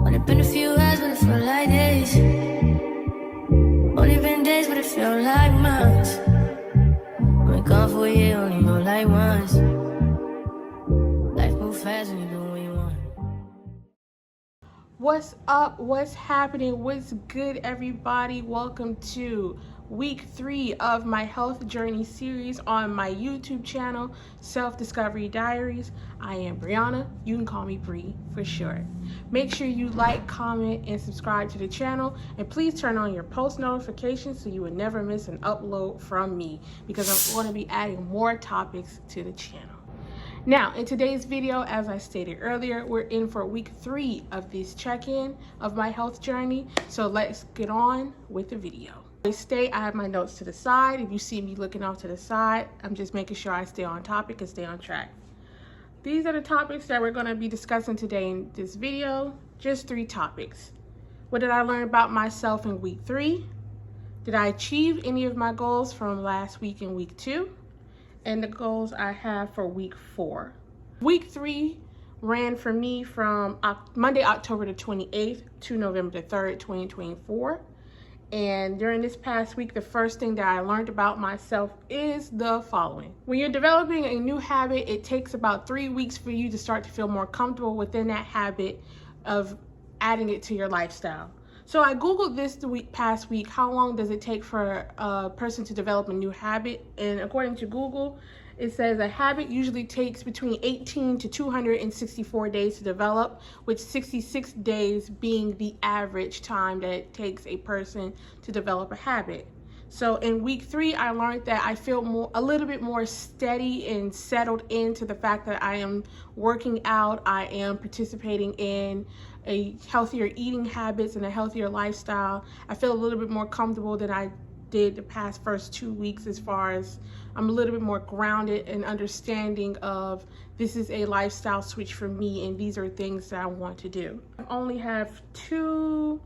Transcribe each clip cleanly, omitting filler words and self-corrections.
Only been a few hours, but it felt like days. Only been days, but it felt like months. Been gone for a year, only know like once. Life moves fast when you do what you want. What's up? What's happening? What's good, everybody? Welcome to week 3 of my health journey series on my YouTube channel, Self Discovery Diaries. I am Brianna. You can call me Bree for short. Make sure you like, comment, and subscribe to the channel, and please turn on your post notifications so you will never miss an upload from me, because I'm going to be adding more topics to the channel. Now, in today's video, as I stated earlier, we're in for week 3 of this check-in of my health journey. So let's get on with the video. I have my notes to the side. If you see me looking off to the side, I'm just making sure I stay on topic and stay on track. These are the topics that we're going to be discussing today in this video. Just 3 topics. What did I learn about myself in week 3? Did I achieve any of my goals from last week in week 2? And the goals I have for week 4. Week 3 ran for me from Monday, October the 28th to November the 3rd, 2024. And during this past week, the first thing that I learned about myself is the following. When you're developing a new habit, it takes about 3 weeks for you to start to feel more comfortable within that habit of adding it to your lifestyle. So I Googled this past week, how long does it take for a person to develop a new habit? And according to Google, it says a habit usually takes between 18 to 264 days to develop, with 66 days being the average time that it takes a person to develop a habit. So in week 3, I learned that I feel a little bit more steady and settled into the fact that I am working out, I am participating in a healthier eating habits and a healthier lifestyle. I feel a little bit more comfortable than I did the past first 2 weeks, as far as I'm a little bit more grounded and understanding of this is a lifestyle switch for me and these are things that I want to do. I only have two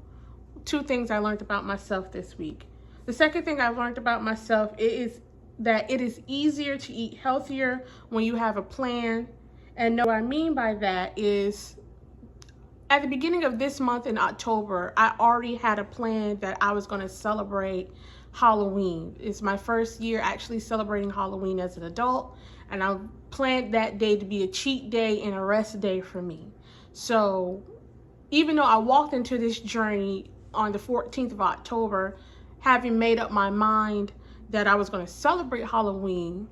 things I learned about myself this week. The second thing I learned about myself is that it is easier to eat healthier when you have a plan. And what I mean by that is, at the beginning of this month in October, I already had a plan that I was going to celebrate Halloween. It's my first year actually celebrating Halloween as an adult, and I planned that day to be a cheat day and a rest day for me. So even though I walked into this journey on the 14th of October, having made up my mind that I was going to celebrate Halloween,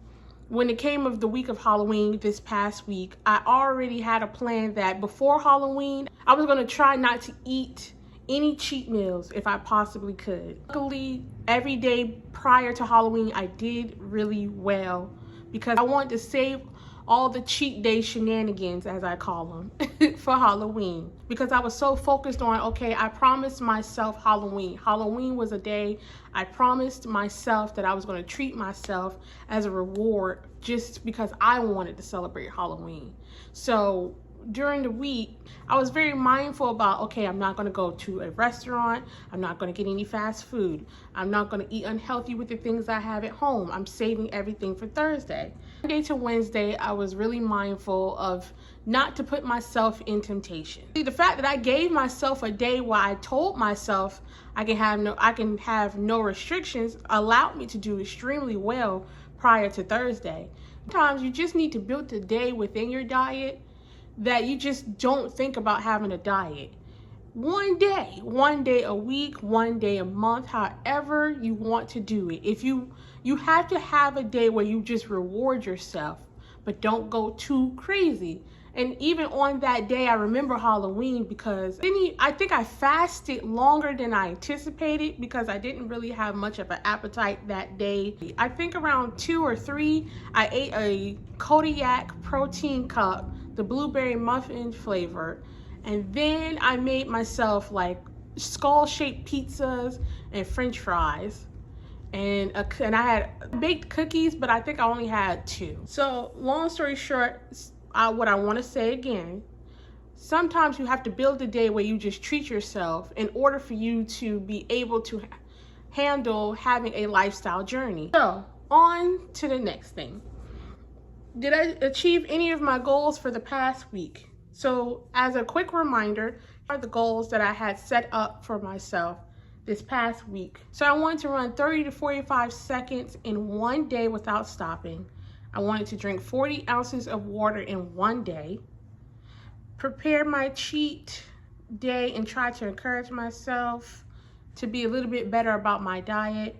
when it came of the week of Halloween this past week, I already had a plan that before Halloween, I was going to try not to eat any cheat meals if I possibly could. Luckily, every day prior to Halloween, I did really well because I wanted to save all the cheat day shenanigans, as I call them, for Halloween. Because I was so focused on, okay, I promised myself Halloween. Halloween was a day I promised myself that I was going to treat myself as a reward just because I wanted to celebrate Halloween. So during the week, I was very mindful about, okay, I'm not going to go to a restaurant. I'm not going to get any fast food. I'm not going to eat unhealthy with the things I have at home. I'm saving everything for Thursday. Monday to Wednesday, I was really mindful of not to put myself in temptation. See, the fact that I gave myself a day where I told myself I can have no restrictions allowed me to do extremely well prior to Thursday. Sometimes you just need to build a day within your diet that you just don't think about having a diet. One day a week, one day a month, however you want to do it. If you have to have a day where you just reward yourself, but don't go too crazy. And even on that day, I remember Halloween because I think I fasted longer than I anticipated because I didn't really have much of an appetite that day. I think around 2 or 3, I ate a Kodiak protein cup, the blueberry muffin flavor, and then I made myself like skull-shaped pizzas and French fries, and I had baked cookies, but I think I only had 2. So long story short, what I want to say again, sometimes you have to build a day where you just treat yourself in order for you to be able to handle having a lifestyle journey. So on to the next thing. Did I achieve any of my goals for the past week? So as a quick reminder, are the goals that I had set up for myself this past week. So I wanted to run 30 to 45 seconds in one day without stopping. I wanted to drink 40 ounces of water in one day, prepare my cheat day and try to encourage myself to be a little bit better about my diet.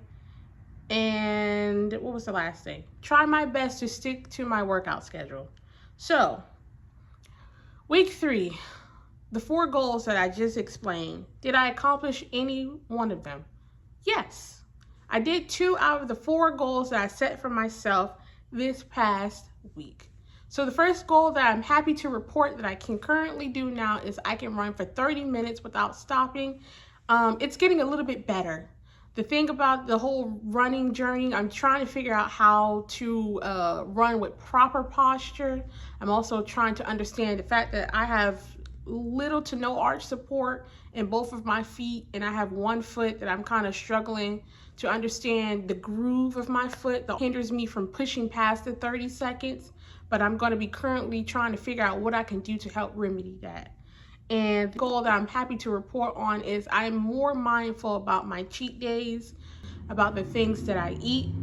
And what was the last thing? Try my best to stick to my workout schedule. So, week 3, the 4 goals that I just explained, did I accomplish any one of them? Yes. I did 2 out of the 4 goals that I set for myself this past week. So the first goal that I'm happy to report that I can currently do now is I can run for 30 minutes without stopping. It's getting a little bit better. The thing about the whole running journey, I'm trying to figure out how to run with proper posture. I'm also trying to understand the fact that I have little to no arch support in both of my feet, and I have one foot that I'm kind of struggling to understand the groove of my foot that hinders me from pushing past the 30 seconds. But I'm going to be currently trying to figure out what I can do to help remedy that. And the goal that I'm happy to report on is I'm more mindful about my cheat days, about the things that I eat.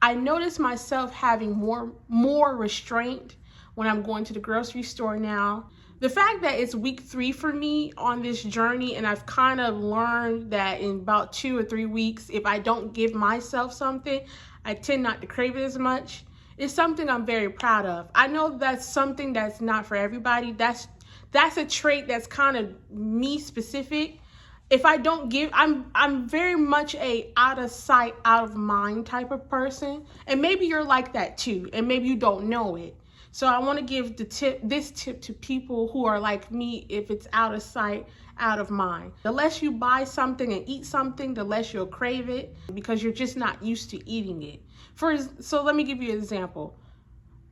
I notice myself having more restraint when I'm going to the grocery store now. The fact that it's week 3 for me on this journey, and I've kind of learned that in about 2 or 3 weeks, if I don't give myself something, I tend not to crave it as much. It's something I'm very proud of. I know that's something that's not for everybody. That's a trait that's kind of me specific. If I don't give, I'm very much a out of sight, out of mind type of person. And maybe you're like that too, and maybe you don't know it. So I want to give this tip to people who are like me. If it's out of sight, out of mind, the less you buy something and eat something, the less you'll crave it because you're just not used to eating it. So let me give you an example.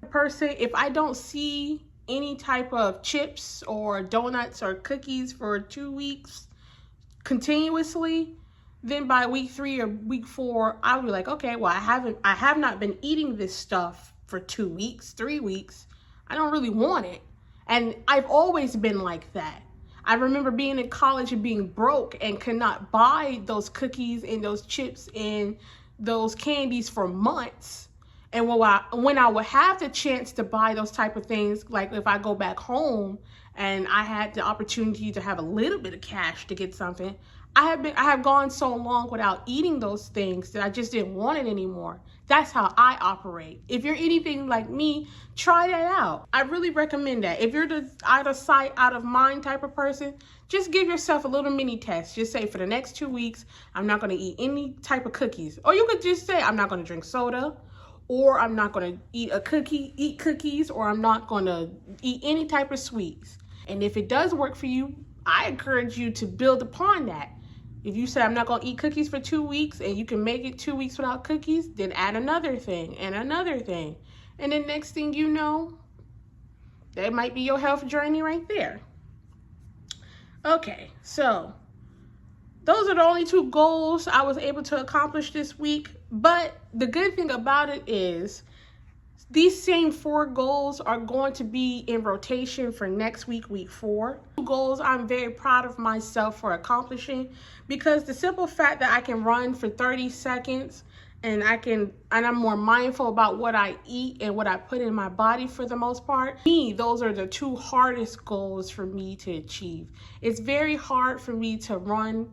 If I don't see any type of chips or donuts or cookies for 2 weeks continuously, then by week 3 or week 4, I'll be like, okay, well, I have not been eating this stuff for 2 weeks, 3 weeks. I don't really want it. And I've always been like that. I remember being in college and being broke and could not buy those cookies and those chips and those candies for months. And when I would have the chance to buy those type of things, like if I go back home and I had the opportunity to have a little bit of cash to get something, I have gone so long without eating those things that I just didn't want it anymore. That's how I operate. If you're anything like me, try that out. I really recommend that. If you're the out of sight, out of mind type of person, just give yourself a little mini test. Just say for the next 2 weeks, I'm not going to eat any type of cookies. Or you could just say, I'm not going to drink soda, or I'm not going to eat cookies, or I'm not going to eat any type of sweets. And if it does work for you, I encourage you to build upon that. If you say I'm not going to eat cookies for 2 weeks and you can make it 2 weeks without cookies, then add another thing and another thing. And then next thing you know, that might be your health journey right there. Okay, so those are the only 2 goals I was able to accomplish this week. But the good thing about it is these same 4 goals are going to be in rotation for next week, week 4. 2 goals I'm very proud of myself for accomplishing, because the simple fact that I can run for 30 seconds and I'm more mindful about what I eat and what I put in my body for the most part. Those are the 2 hardest goals for me to achieve. It's very hard for me to run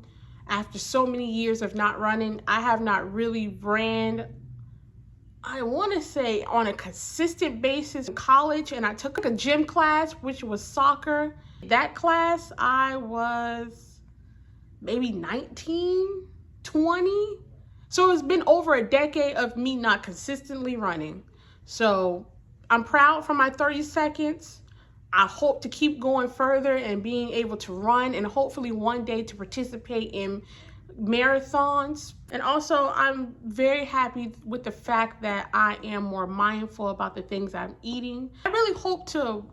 after so many years of not running. I have not really ran, I want to say, on a consistent basis in college, and I took a gym class, which was soccer. That class, I was maybe 19, 20. So it's been over a decade of me not consistently running. So I'm proud for my 30 seconds. I hope to keep going further and being able to run, and hopefully one day to participate in marathons. And also, I'm very happy with the fact that I am more mindful about the things I'm eating. I really hope to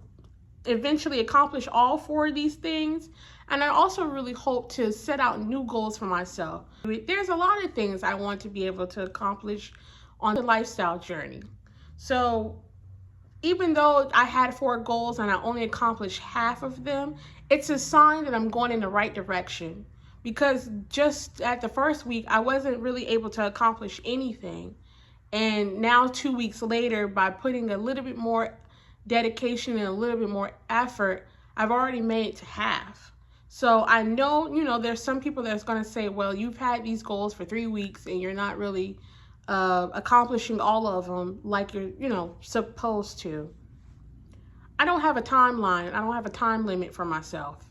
eventually accomplish all 4 of these things. And I also really hope to set out new goals for myself. There's a lot of things I want to be able to accomplish on the lifestyle journey. So even though I had 4 goals and I only accomplished half of them, it's a sign that I'm going in the right direction. Because just at the first week, I wasn't really able to accomplish anything. And now 2 weeks later, by putting a little bit more dedication and a little bit more effort, I've already made it to half. So I know, there's some people that's going to say, well, you've had these goals for 3 weeks and you're not really accomplishing all of them like you're, supposed to. I don't have a timeline. I don't have a time limit for myself.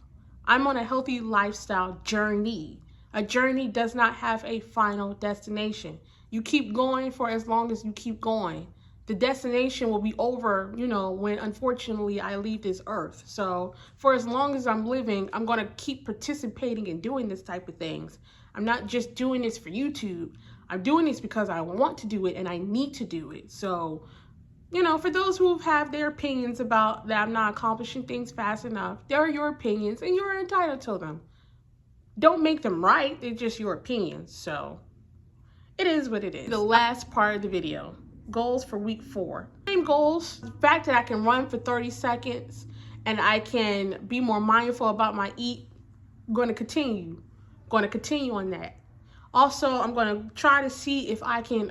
I'm on a healthy lifestyle journey. A journey does not have a final destination. You keep going for as long as you keep going. The destination will be over, when unfortunately I leave this earth. So for as long as I'm living, I'm going to keep participating and doing this type of things. I'm not just doing this for YouTube. I'm doing this because I want to do it and I need to do it. So, for those who have their opinions about that I'm not accomplishing things fast enough, they're your opinions and you're entitled to them. Don't make them right. They're just your opinions. So it is what it is. The last part of the video, goals for week 4. Same goals. The fact that I can run for 30 seconds and I can be more mindful about my eat, I'm going to continue on that. Also, I'm going to try to see if I can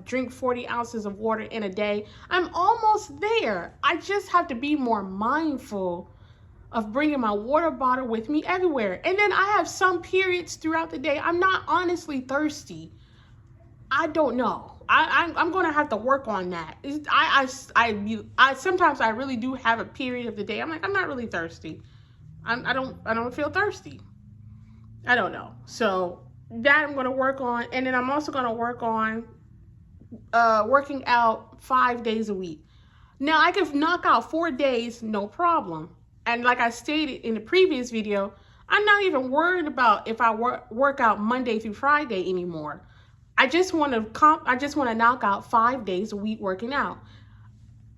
drink 40 ounces of water in a day. I'm almost there. I just have to be more mindful of bringing my water bottle with me everywhere. And then I have some periods throughout the day I'm not honestly thirsty. I don't know. I'm going to have to work on that. I sometimes I really do have a period of the day I'm like, I'm not really thirsty. I don't feel thirsty. I don't know. So that I'm going to work on. And then I'm also going to work on working out 5 days a week. Now I can knock out 4 days, no problem. And like I stated in the previous video, I'm not even worried about if I work out Monday through Friday anymore. I just want to knock out 5 days a week working out.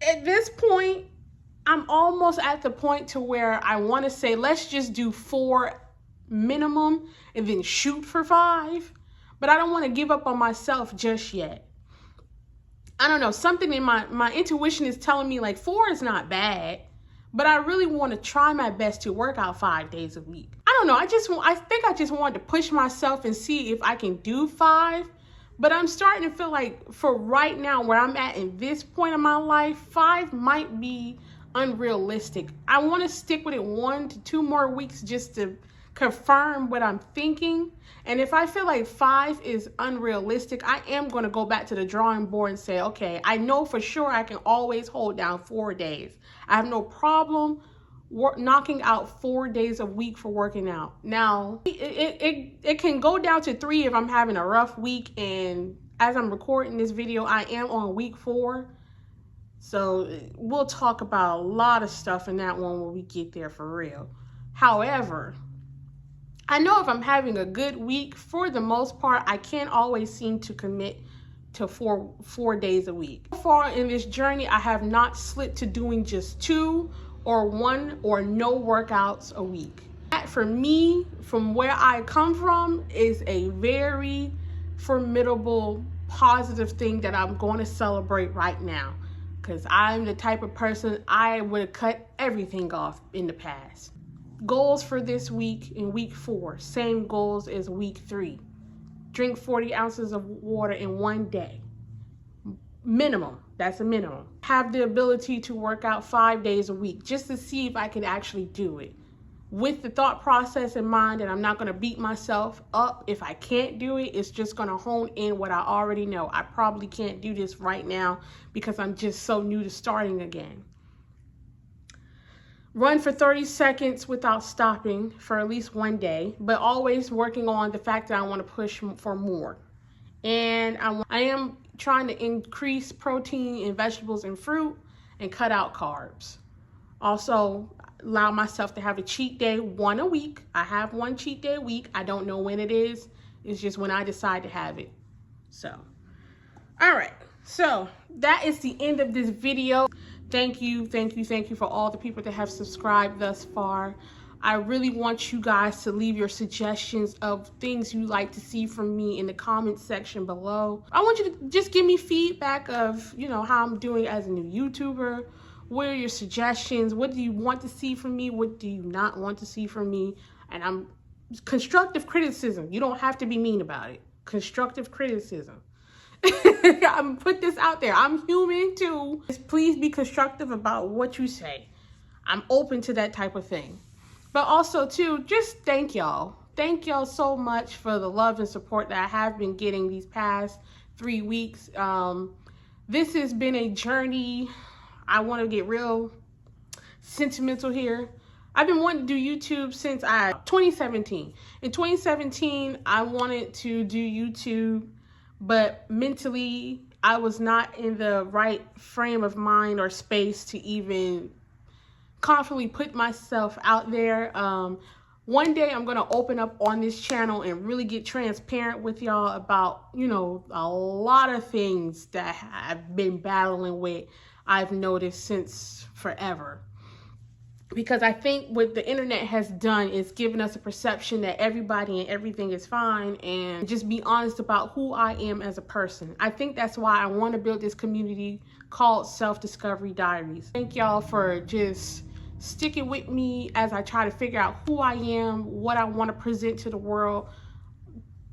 At this point, I'm almost at the point to where I want to say, let's just do 4 minimum and then shoot for 5. But I don't want to give up on myself just yet. I don't know, something in my intuition is telling me like 4 is not bad, but I really want to try my best to work out 5 days a week. I don't know, I think I just wanted to push myself and see if I can do 5. But I'm starting to feel like for right now, where I'm at in this point of my life, 5 might be unrealistic. I want to stick with it 1 to 2 more weeks just to confirm what I'm thinking. And if I feel like 5 is unrealistic, I am going to go back to the drawing board and say, okay, I know for sure I can always hold down 4 days. I have no problem knocking out 4 days a week for working out. Now, it can go down to 3 if I'm having a rough week, and as I'm recording this video, I am on week 4. So we'll talk about a lot of stuff in that one when we get there for real. However, I know if I'm having a good week, for the most part, I can't always seem to commit to 4 days a week. So far in this journey, I have not slipped to doing just 2 or 1 or no workouts a week. That for me, from where I come from, is a very formidable, positive thing that I'm going to celebrate right now. Because I'm the type of person, I would have cut everything off in the past. Goals for this week in week 4, same goals as week 3. Drink 40 ounces of water in 1 day. Minimum, that's a minimum. Have the ability to work out 5 days a week just to see if I can actually do it. With the thought process in mind that I'm not going to beat myself up if I can't do it. It's just going to hone in what I already know. I probably can't do this right now because I'm just so new to starting again. Run for 30 seconds without stopping for at least 1 day, but always working on the fact that I want to push for more. And I am trying to increase protein in vegetables and fruit and cut out carbs. Also, allow myself to have a cheat day 1 a week. I have 1 cheat day a week. I don't know when it is. It's just when I decide to have it. So, all right. So that is the end of this video. Thank you for all the people that have subscribed thus far. I really want you guys to leave your suggestions of things you like to see from me in the comment section below. I want you to just give me feedback of, you know, how I'm doing as a new YouTuber. What are your suggestions? What do you want to see from me? What do you not want to see from me? And constructive criticism. You don't have to be mean about it. Constructive criticism. I'm gonna put this out there. I'm human too. Just please be constructive about what you say. I'm open to that type of thing. But also too, just thank y'all. Thank y'all so much for the love and support that I have been getting these past 3 weeks. This has been a journey. I want to get real sentimental here. I've been wanting to do YouTube since 2017. In 2017, I wanted to do YouTube, but mentally, I was not in the right frame of mind or space to even confidently put myself out there. One day I'm going to open up on this channel and really get transparent with y'all about, you know, a lot of things that I've been battling with, I've noticed since forever. Because I think what the internet has done is given us a perception that everybody and everything is fine, and just be honest about who I am as a person. I think that's why I want to build this community called Self-Discovery Diaries. Thank y'all for just sticking with me as I try to figure out who I am, what I want to present to the world,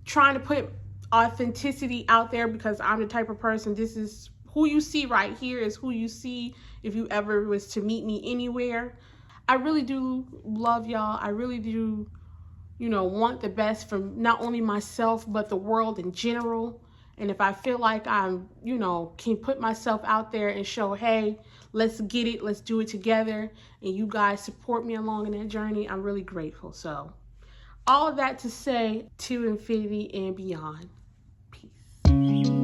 trying to put authenticity out there, because I'm the type of person, this is who you see right here is who you see if you ever was to meet me anywhere. I really do love y'all. I really do, you know, want the best for not only myself, but the world in general. And if I feel like I'm, you know, can put myself out there and show, hey, let's get it, let's do it together, and you guys support me along in that journey, I'm really grateful. So all of that to say, to infinity and beyond. Peace.